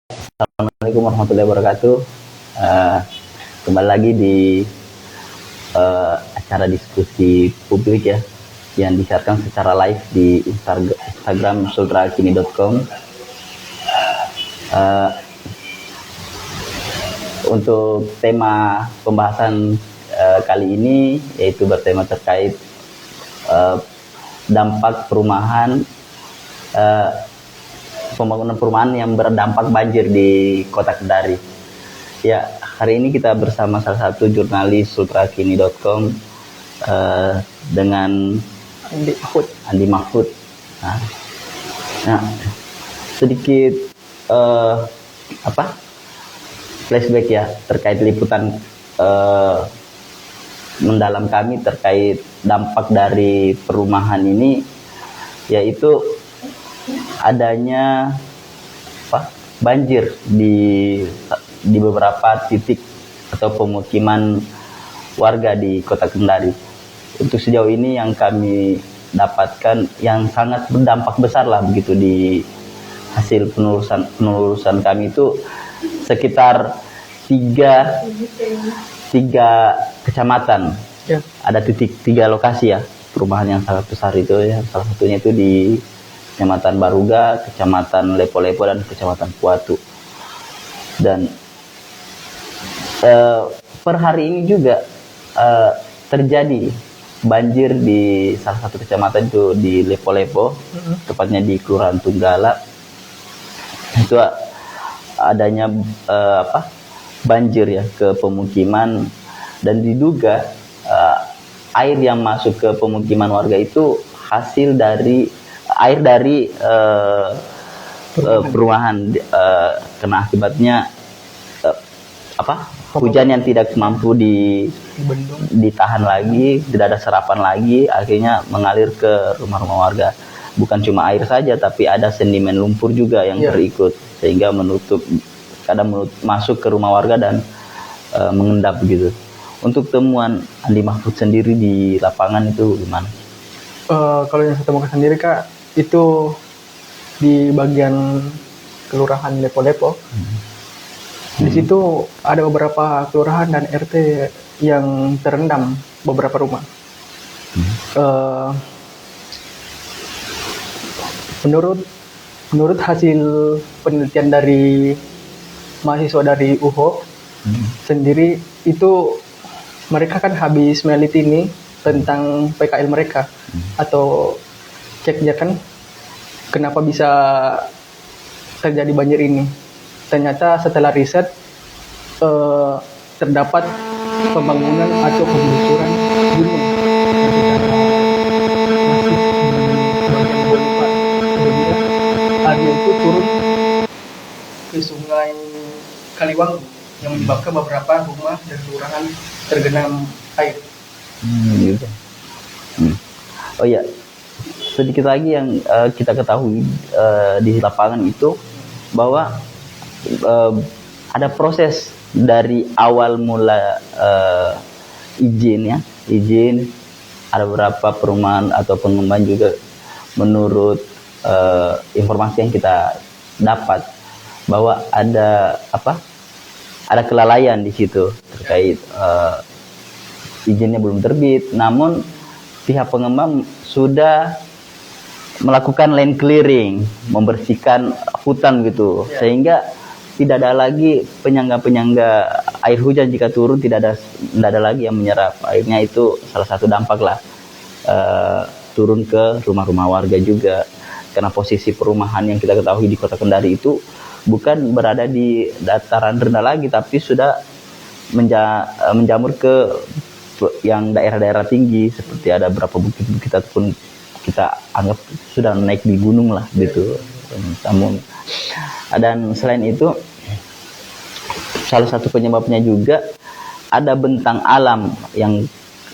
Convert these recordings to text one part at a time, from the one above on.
Assalamualaikum warahmatullahi wabarakatuh. Eh, Kembali lagi di acara diskusi publik ya, yang disiarkan secara live di Instagram sultrakini.com. Untuk tema pembahasan kali ini yaitu bertema terkait dampak perumahan, pembangunan perumahan yang berdampak banjir di Kota Kendari. Ya, hari ini kita bersama salah satu jurnalis sultrakini.com dengan Andi Mahfud. Nah, sedikit flashback ya terkait liputan mendalam kami terkait dampak dari perumahan ini, yaitu adanya banjir di beberapa titik atau pemukiman warga di Kota Kendari. Untuk sejauh ini yang kami dapatkan yang sangat berdampak besar lah begitu di hasil penelusuran kami itu sekitar tiga kecamatan. Ya. Ada tiga lokasi ya perumahan yang sangat besar itu ya. Salah satunya itu di Kecamatan Baruga, Kecamatan Lepo-Lepo, dan Kecamatan Puatu. Dan per hari ini juga terjadi banjir di salah satu kecamatan itu di Lepo-Lepo, tepatnya di Kelurahan Tunggala. Itu adanya banjir ya ke pemukiman, dan diduga air yang masuk ke pemukiman warga itu hasil dari air dari perumahan, kena akibatnya hujan yang tidak mampu ditahan lagi, tidak ada serapan lagi, akhirnya mengalir ke rumah-rumah warga. Bukan cuma air saja, tapi ada sedimen lumpur juga yang berikut, sehingga kadang masuk ke rumah warga dan mengendap gitu. Untuk temuan Andi Mahfud sendiri di lapangan itu gimana? Kalau yang saya temukan sendiri Kak, itu di bagian kelurahan Lepo-Lepo. Di situ ada beberapa kelurahan dan RT yang terendam beberapa rumah. Menurut hasil penelitian dari mahasiswa dari UHO sendiri, itu mereka kan habis meneliti ini tentang PKL mereka atau ceknya kan kenapa bisa terjadi banjir ini. Ternyata setelah riset terdapat pembangunan atau penggusuran gunung air itu turun ke sungai Kaliwanggu yang menyebabkan beberapa rumah dan kelurahan tergenang air. Gitu. Oh ya, sedikit lagi yang kita ketahui di lapangan itu bahwa ada proses dari awal mula izin, ada beberapa perumahan atau pengembang juga menurut informasi yang kita dapat bahwa ada kelalaian di situ terkait izinnya belum terbit, namun pihak pengembang sudah melakukan land clearing, membersihkan hutan gitu, sehingga tidak ada lagi penyangga air hujan jika turun, tidak ada lagi yang menyerap airnya. Itu salah satu dampak lah turun ke rumah-rumah warga juga, karena posisi perumahan yang kita ketahui di Kota Kendari itu bukan berada di dataran rendah lagi, tapi sudah menjamur ke yang daerah-daerah tinggi, seperti ada beberapa bukit-bukit ataupun kita anggap sudah naik di gunung lah gitu. Dan selain itu, salah satu penyebabnya juga ada bentang alam, yang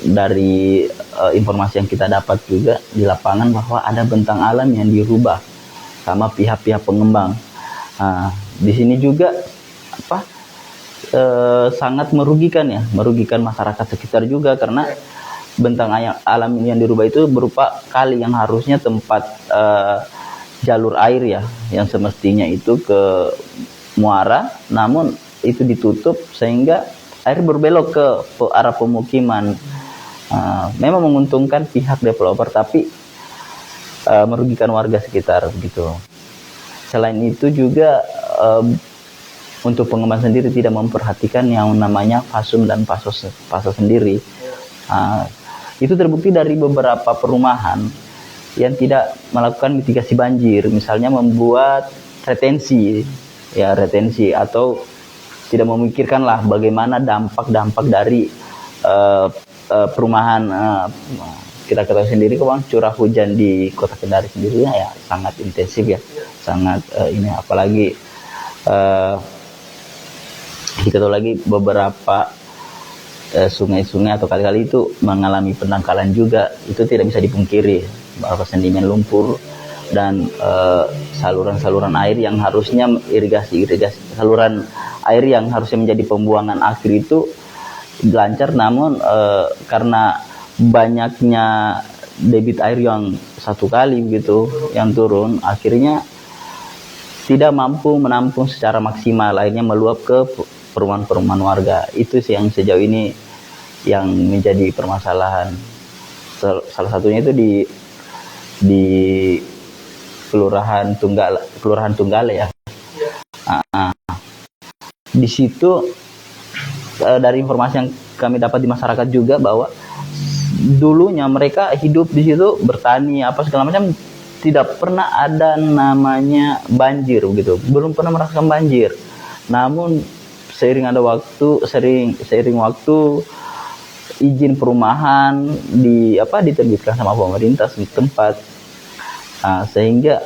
dari informasi yang kita dapat juga di lapangan bahwa ada bentang alam yang dirubah sama pihak-pihak pengembang. Di sini juga sangat merugikan masyarakat sekitar juga, karena bentang alam yang dirubah itu berupa kali yang harusnya tempat jalur air ya, yang semestinya itu ke muara, namun itu ditutup sehingga air berbelok ke arah pemukiman. Memang menguntungkan pihak developer, tapi merugikan warga sekitar gitu. Selain itu juga untuk pengembang sendiri tidak memperhatikan yang namanya fasum dan pasos sendiri. Itu terbukti dari beberapa perumahan yang tidak melakukan mitigasi banjir, misalnya membuat retensi atau tidak memikirkanlah bagaimana dampak dari perumahan. Kita ketahui sendiri kawan, curah hujan di Kota Kendari sendiri ya sangat intensif ya, sangat ini apalagi kita tahu lagi beberapa sungai-sungai atau kali-kali itu mengalami pendangkalan juga, itu tidak bisa dipungkiri, beberapa sedimen lumpur dan saluran-saluran air yang harusnya irigasi saluran air yang harusnya menjadi pembuangan akhir itu lancar, namun karena banyaknya debit air yang satu kali begitu yang turun, akhirnya tidak mampu menampung secara maksimal, akhirnya meluap ke perumahan-perumahan warga. Itu sih yang sejauh ini yang menjadi permasalahan. Salah satunya itu di Kelurahan Tunggale ya. Di situ dari informasi yang kami dapat di masyarakat juga bahwa dulunya mereka hidup di situ, bertani apa segala macam, tidak pernah ada namanya banjir begitu, belum pernah merasakan banjir. Namun seiring waktu izin perumahan diterbitkan sama pemerintah setempat, sehingga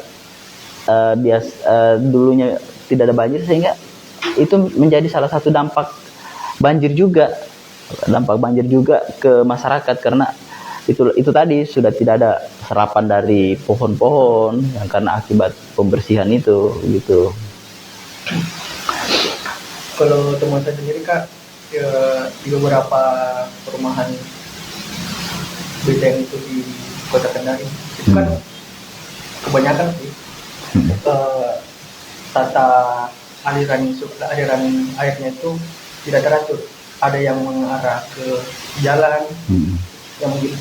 dulunya tidak ada banjir, sehingga itu menjadi salah satu dampak banjir juga ke masyarakat, karena itu tadi sudah tidak ada serapan dari pohon-pohon yang karena akibat pembersihan itu gitu. Kalau teman saya sendiri Kak, di beberapa perumahan BTN itu di Kota Kendari itu kan kebanyakan sih tata aliran airnya itu tidak teratur. Ada yang mengarah ke jalan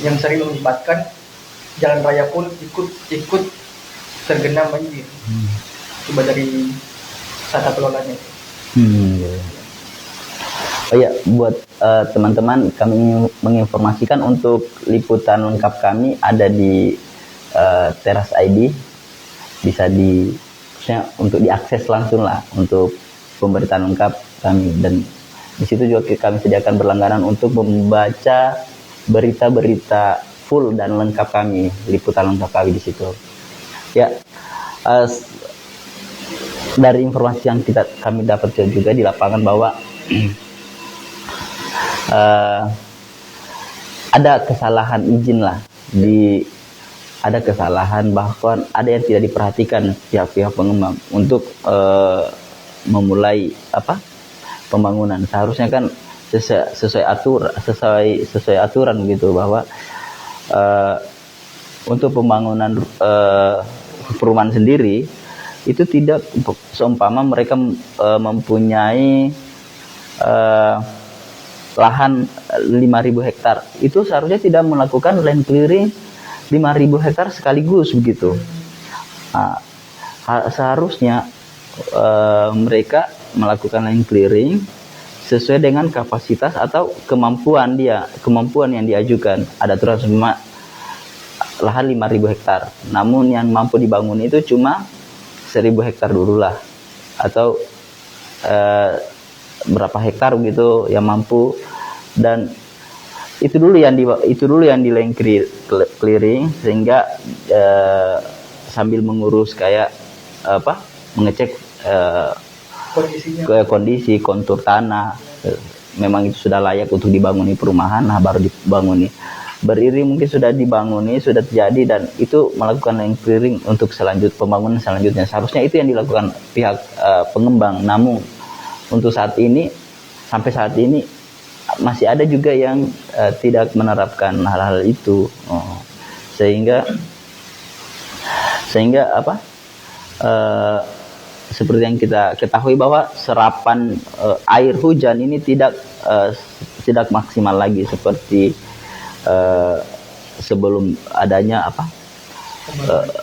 yang sering menyebabkan jalan raya pun ikut tergenang banjir. Coba dari tata kelolanya. Oh ya, buat teman-teman, kami menginformasikan untuk liputan lengkap kami ada di Teras ID, bisa untuk diakses langsung lah untuk pemberitaan lengkap kami, dan di situ juga kami sediakan berlangganan untuk membaca berita-berita full dan lengkap kami, liputan lengkap kami di situ. Ya, dari informasi yang kami dapat juga di lapangan bahwa ada kesalahan izin lah, ada kesalahan, bahkan ada yang tidak diperhatikan pihak-pihak pengembang untuk memulai pembangunan. Seharusnya kan sesuai aturan begitu, bahwa untuk pembangunan perumahan sendiri itu tidak seumpama mereka mempunyai lahan 5.000 hektar, itu seharusnya tidak melakukan land clearing 5.000 hektar sekaligus begitu. Seharusnya mereka melakukan land clearing sesuai dengan kapasitas atau kemampuan yang diajukan. Ada aturan semua lahan 5.000 hektar, namun yang mampu dibangun itu cuma 1.000 hektar dulu lah, atau berapa hektar begitu yang mampu, dan itu dulu yang di land clearing, sehingga sambil mengurus kayak mengecek kondisi kontur tanah, memang itu sudah layak untuk dibangun perumahan, nah baru dibanguni. Beriring mungkin sudah dibanguni, sudah terjadi, dan itu melakukan land clearing untuk pembangunan selanjutnya. Seharusnya itu yang dilakukan pihak pengembang, namun untuk sampai saat ini masih ada juga yang tidak menerapkan hal-hal itu, sehingga seperti yang kita ketahui bahwa serapan air hujan ini tidak maksimal lagi seperti sebelum adanya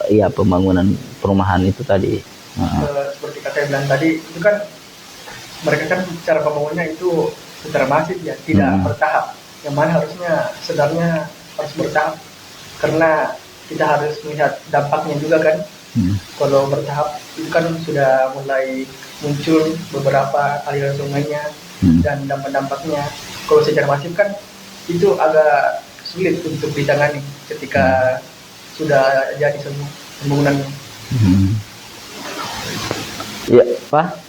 ya pembangunan perumahan itu tadi. Seperti kata yang bilang tadi, itu kan mereka kan cara pembangunannya itu secara masif ya, tidak bertahap. Yang mana harusnya sebenarnya harus bertahap, karena kita harus melihat dampaknya juga kan. Kalau bertahap itu kan sudah mulai muncul beberapa aliran sungainya dan dampak-dampaknya. Kalau secara masif kan itu agak sulit untuk ditangani ketika sudah jadi semua pembangunannya. Ya, Pak.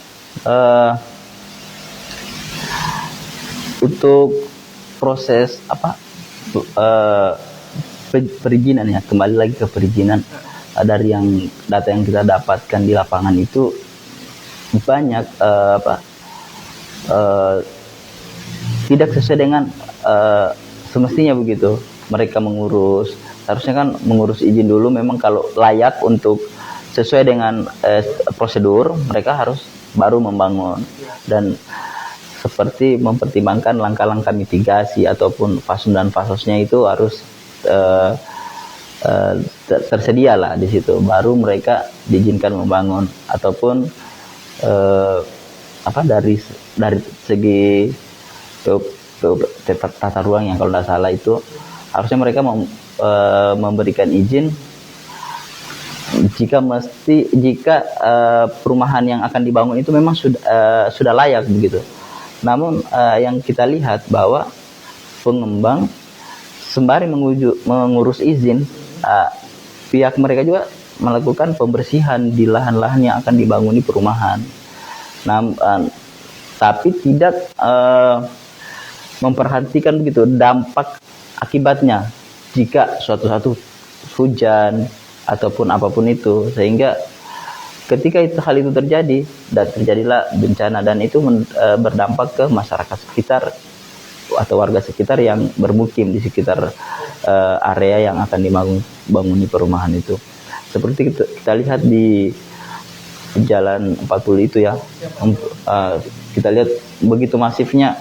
Untuk proses perizinan ya, kembali lagi ke perizinan, dari yang data yang kita dapatkan di lapangan itu banyak tidak sesuai dengan semestinya begitu. Mereka harusnya kan mengurus izin dulu, memang kalau layak untuk sesuai dengan prosedur, mereka harus baru membangun, dan seperti mempertimbangkan langkah-langkah mitigasi ataupun fasun dan fasosnya itu harus tersedia lah di situ, baru mereka diizinkan membangun. Ataupun dari segi tata ruang yang kalau tidak salah itu harusnya mereka memberikan izin jika perumahan yang akan dibangun itu memang sudah layak begitu. Namun yang kita lihat bahwa pengembang sembari mengurus izin, pihak mereka juga melakukan pembersihan di lahan-lahan yang akan dibanguni perumahan. Tapi tidak memperhatikan begitu dampak akibatnya jika suatu hujan ataupun apapun itu, sehingga ketika hal itu terjadi dan terjadilah bencana, dan itu berdampak ke masyarakat sekitar atau warga sekitar yang bermukim di sekitar area yang akan dibanguni perumahan itu. Seperti kita lihat di Jalan 40 itu ya, kita lihat begitu masifnya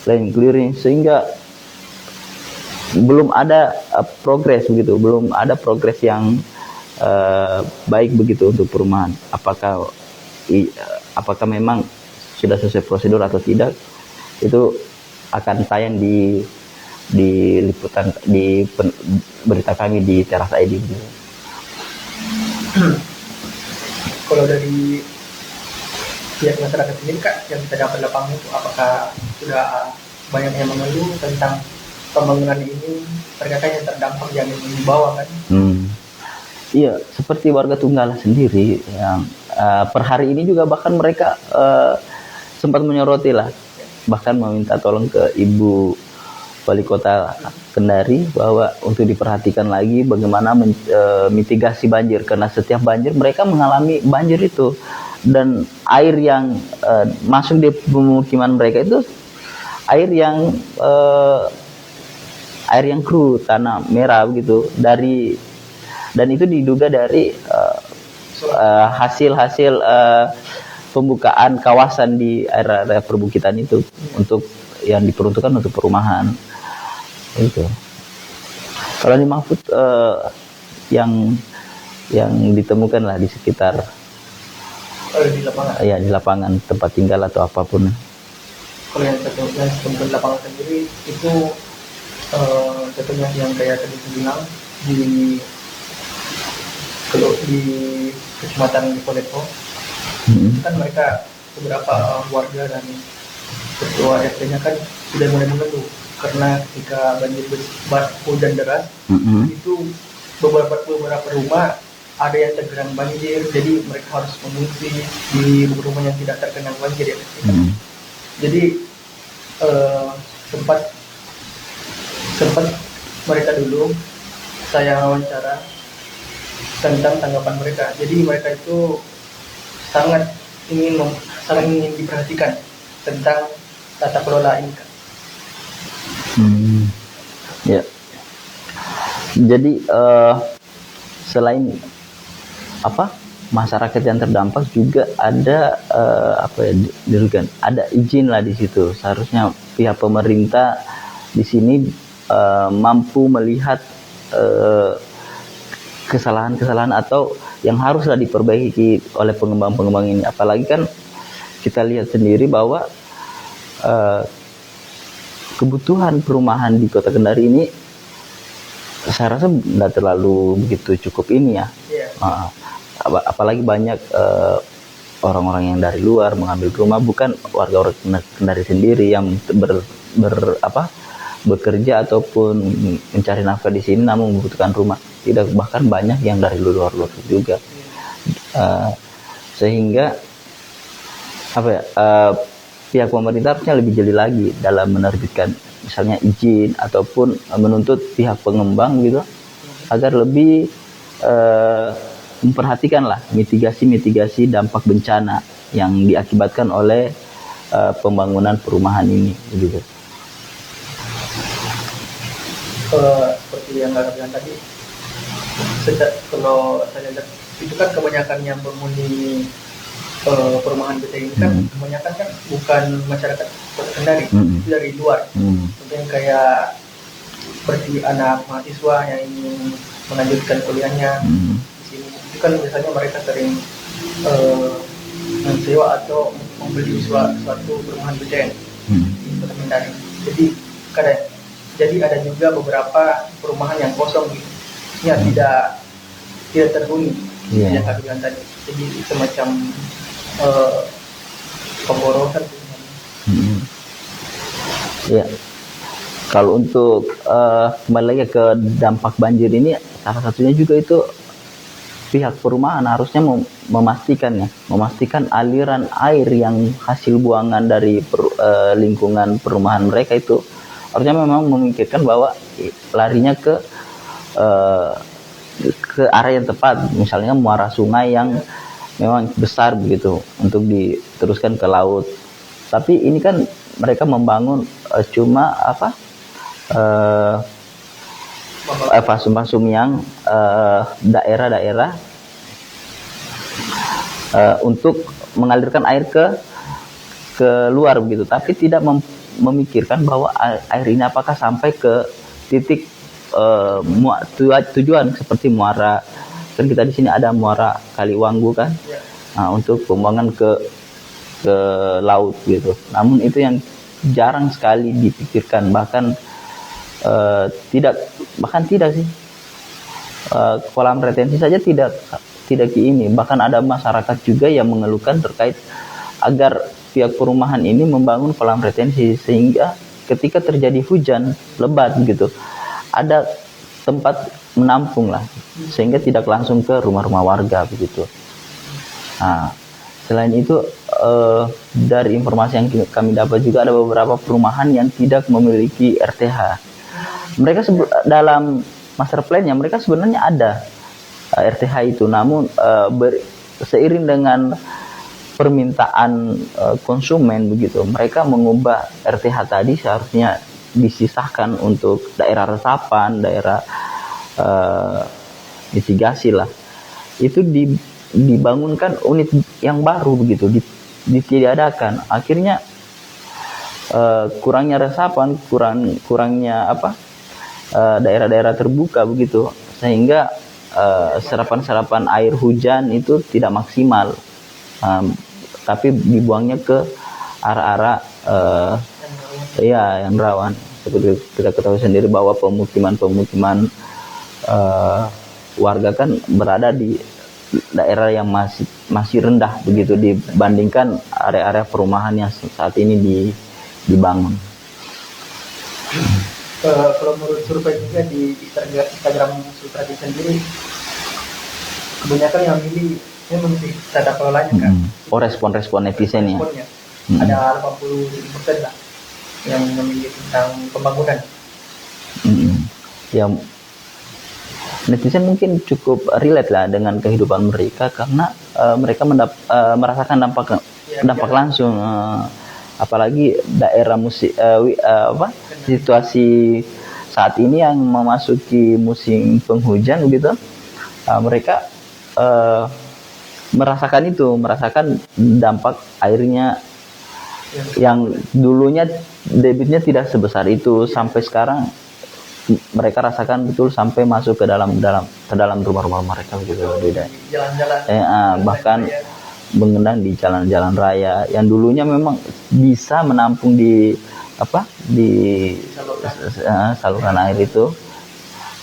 lane clearing, sehingga belum ada progres begitu, belum ada progres yang baik begitu untuk perumahan. Apakah memang sudah sesuai prosedur atau tidak, itu akan tayang di liputan di berita kami di Teras ID. Kalau dari pihak masyarakat sendiri Kak, yang kita dapat lapangan itu, apakah sudah banyak yang mengeluh tentang pembangunan ini? Mereka kan yang terdampak yang dibawa kan? Iya, seperti warga Tunggala sendiri yang per hari ini juga bahkan mereka sempat menyoroti lah, bahkan meminta tolong ke Ibu Wali Kota Kendari bahwa untuk diperhatikan lagi bagaimana mitigasi banjir, karena setiap banjir mereka mengalami banjir itu, dan air yang masuk di pemukiman mereka itu air yang kru, tanah merah begitu, dan itu diduga dari hasil pembukaan kawasan di area perbukitan itu untuk yang diperuntukkan untuk perumahan itu. Kalau di Mahfud yang ditemukan lah di sekitar di lapangan. Ya, di lapangan tempat tinggal atau apapun. Kalau yang di lapangan sendiri itu contohnya yang kayak tadi saya bilang di kecamatan Lipo-Lepo, kan mereka beberapa warga dan ketua RT-nya kan sudah mulai mengeluh karena ketika banjir hujan deras, itu beberapa rumah ada yang tergenang banjir, jadi mereka harus mengungsi di rumah yang tidak tergenang banjir ya. Jadi sempat mereka dulu saya wawancara tentang tanggapan mereka. Jadi mereka itu sangat ingin diperhatikan tentang tata kelola ini kan. Ya. Jadi selain masyarakat yang terdampak juga ada dirugikan, ada izin lah di situ. Seharusnya pihak pemerintah di sini mampu melihat kesalahan-kesalahan atau yang haruslah diperbaiki oleh pengembang-pengembang ini. Apalagi kan kita lihat sendiri bahwa kebutuhan perumahan di Kota Kendari ini saya rasa tidak terlalu begitu cukup ini ya. Apalagi banyak orang-orang yang dari luar mengambil rumah, bukan warga Kendari sendiri yang bekerja ataupun mencari nafkah di sini namun membutuhkan rumah. Tidak, bahkan banyak yang dari luar juga. Sehingga pihak pemerintah harusnya lebih jeli lagi dalam menerbitkan misalnya izin ataupun menuntut pihak pengembang gitu agar lebih memperhatikanlah mitigasi dampak bencana yang diakibatkan oleh pembangunan perumahan ini gitu. Seperti yang Kakak bilang tadi, kalau saya lihat itu kan kebanyakan yang penghuni perumahan BT ini kan kebanyakan kan bukan masyarakat Kota Kendari, itu dari luar. Mungkin kayak seperti anak mahasiswa yang ingin melanjutkan kuliahnya di sini. Itu kan biasanya mereka sering mensewa atau membeli suatu perumahan BTN di Kota Kendari. Jadi ada juga beberapa perumahan yang kosong gitu, ya tidak terhuni yang Kak bilang tadi. Jadi semacam pemborosan. Ya, kalau untuk kembali lagi ke dampak banjir ini, salah satunya juga itu pihak perumahan harusnya memastikan aliran air yang hasil buangan dari lingkungan perumahan mereka itu harusnya memang memikirkan bahwa larinya ke arah yang tepat, misalnya muara sungai yang memang besar begitu untuk diteruskan ke laut. Tapi ini kan mereka membangun cuma fasum-fasum yang daerah-daerah untuk mengalirkan air ke luar begitu, tapi tidak memikirkan bahwa air ini apakah sampai ke titik tujuan seperti muara. Kan kita di sini ada muara Kaliwanggu kan, untuk pembuangan ke laut gitu. Namun itu yang jarang sekali dipikirkan, bahkan tidak sih, kolam retensi saja tidak ini. Bahkan ada masyarakat juga yang mengeluhkan terkait agar pihak perumahan ini membangun kolam retensi sehingga ketika terjadi hujan lebat gitu ada tempat menampung lah, sehingga tidak langsung ke rumah-rumah warga begitu. Nah, selain itu dari informasi yang kami dapat juga ada beberapa perumahan yang tidak memiliki RTH. Mereka dalam master plan-nya mereka sebenarnya ada RTH itu, namun seiring dengan permintaan konsumen begitu, mereka mengubah RTH tadi seharusnya disisahkan untuk daerah resapan, daerah mitigasi lah. Itu dibangunkan unit yang baru begitu, ditiadakan. Akhirnya kurangnya resapan, kurangnya daerah-daerah terbuka begitu, sehingga serapan air hujan itu tidak maksimal, tapi dibuangnya ke arah-arah yang rawan. Seperti kita ketahui sendiri bahwa pemukiman warga kan berada di daerah yang masih rendah begitu dibandingkan area-area perumahan yang saat ini dibangun. Kalau menurut survei juga di Instagram Sultradi sendiri, kebanyakan yang milih memang tata kelolanya kan. Respon netizen ya. Ada 80% lah yang memilih tentang pembangunan. Ya, netizen mungkin cukup relate lah dengan kehidupan mereka karena mereka merasakan dampak langsung. Apalagi daerah situasi saat ini yang memasuki musim penghujan begitu, mereka merasakan dampak airnya yang dulunya debitnya tidak sebesar itu, sampai sekarang mereka rasakan betul sampai masuk ke dalam rumah-rumah mereka gitu beda. Jalan-jalan. Bahkan mengenang di jalan-jalan raya yang dulunya memang bisa menampung di saluran air itu,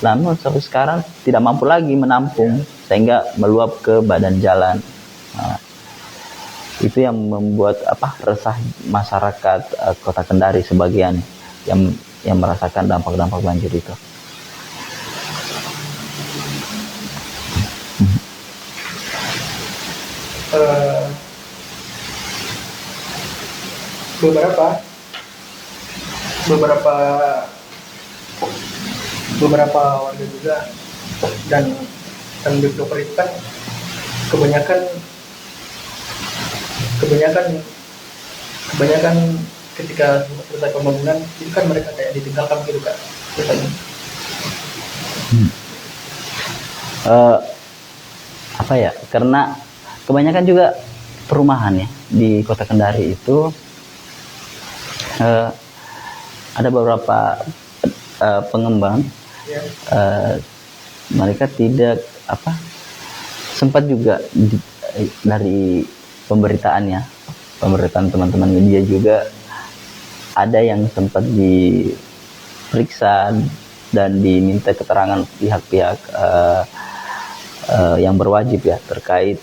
namun sampai sekarang tidak mampu lagi menampung sehingga meluap ke badan jalan. Itu yang membuat resah masyarakat Kota Kendari sebagian yang merasakan dampak-dampak banjir itu. Beberapa warga juga dan developer itu kan kebanyakan ketika selesai pembangunan itu kan mereka kayak ditinggalkan gitu Kak. Karena kebanyakan juga perumahan ya di Kota Kendari itu ada beberapa pengembang mereka tidak sempat juga dari pemberitaan teman-teman media juga ada yang sempat diperiksa dan diminta keterangan pihak-pihak yang berwajib ya terkait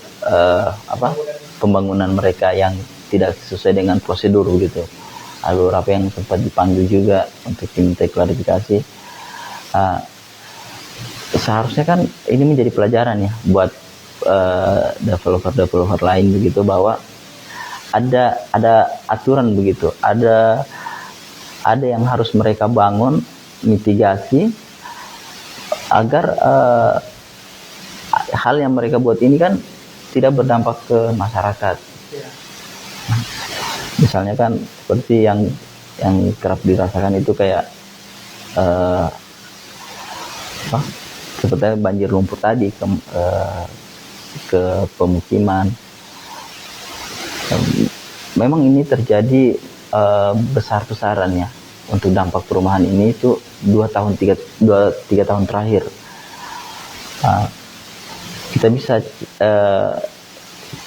pembangunan mereka yang tidak sesuai dengan prosedur gitu. Ada beberapa yang sempat dipanggil juga untuk diminta klarifikasi. Seharusnya kan ini menjadi pelajaran ya buat developer lain begitu, bahwa ada aturan begitu, ada yang harus mereka bangun mitigasi agar hal yang mereka buat ini kan tidak berdampak ke masyarakat. Misalnya kan seperti yang kerap dirasakan itu kayak seperti banjir lumpur tadi ke pemukiman. Memang ini terjadi besar-besaran ya untuk dampak perumahan ini itu 2-3 tahun terakhir. Kita bisa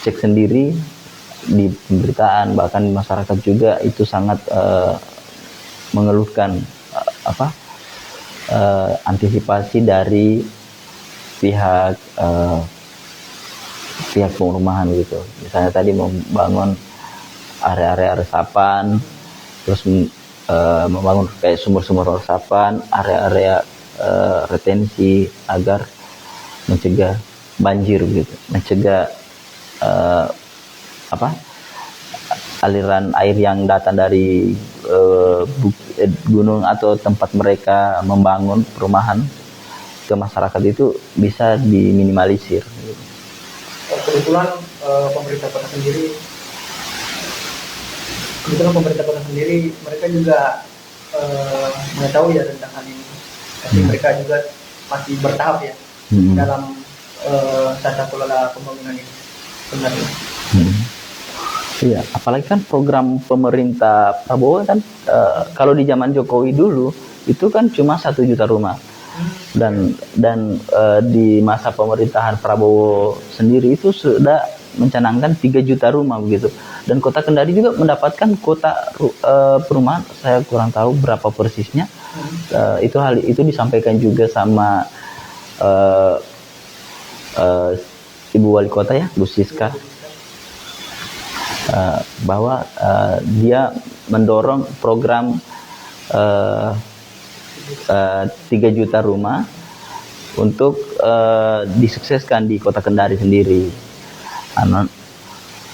cek sendiri di pemberitaan, bahkan di masyarakat juga itu sangat mengeluhkan antisipasi dari pihak perumahan gitu. Misalnya tadi membangun area-area resapan, terus membangun kayak sumur-sumur resapan, area-area retensi agar mencegah banjir gitu, mencegah aliran air yang datang dari gunung atau tempat mereka membangun perumahan ke masyarakat itu bisa diminimalisir. Kebetulan pemerintah kota sendiri mereka juga mengetahui ya tentang hal ini, tapi mereka juga masih bertahap ya dalam tata kelola pembangunan ini sebenarnya. Iya, apalagi kan program pemerintah Prabowo kan kalau di zaman Jokowi dulu itu kan cuma 1 juta rumah, dan di masa pemerintahan Prabowo sendiri itu sudah mencanangkan 3 juta rumah begitu, dan Kota Kendari juga mendapatkan kuota perumahan. Saya kurang tahu berapa persisnya. Hal itu disampaikan juga sama Ibu Wali Kota ya, Bu Siska, bahwa dia mendorong program 3 juta rumah untuk disukseskan di Kota Kendari sendiri.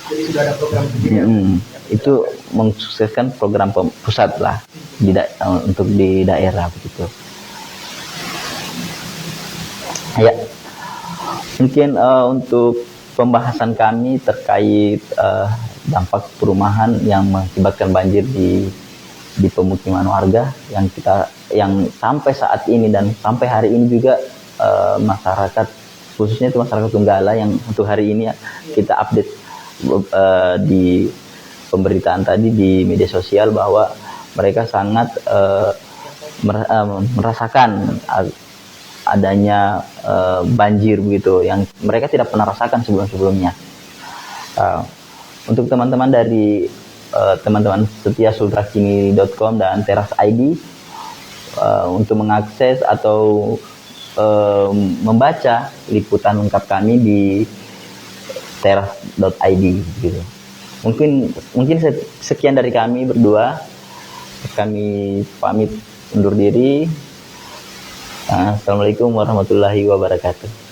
Jadi sudah ada program sendiri. Itu mensukseskan program pusat lah untuk di daerah begitu. Ya, mungkin untuk pembahasan kami terkait dampak perumahan yang mengakibatkan banjir di pemukiman warga yang sampai saat ini dan sampai hari ini juga masyarakat khususnya itu masyarakat Tunggala yang untuk hari ini kita update di pemberitaan tadi di media sosial bahwa mereka sangat merasakan adanya banjir begitu yang mereka tidak pernah rasakan sebelum-sebelumnya. Untuk teman-teman dari teman-teman setia sultrakini.com dan Teras ID untuk mengakses atau membaca liputan lengkap kami di teras.id gitu. Mungkin sekian dari kami berdua. Kami pamit undur diri. Assalamualaikum warahmatullahi wabarakatuh.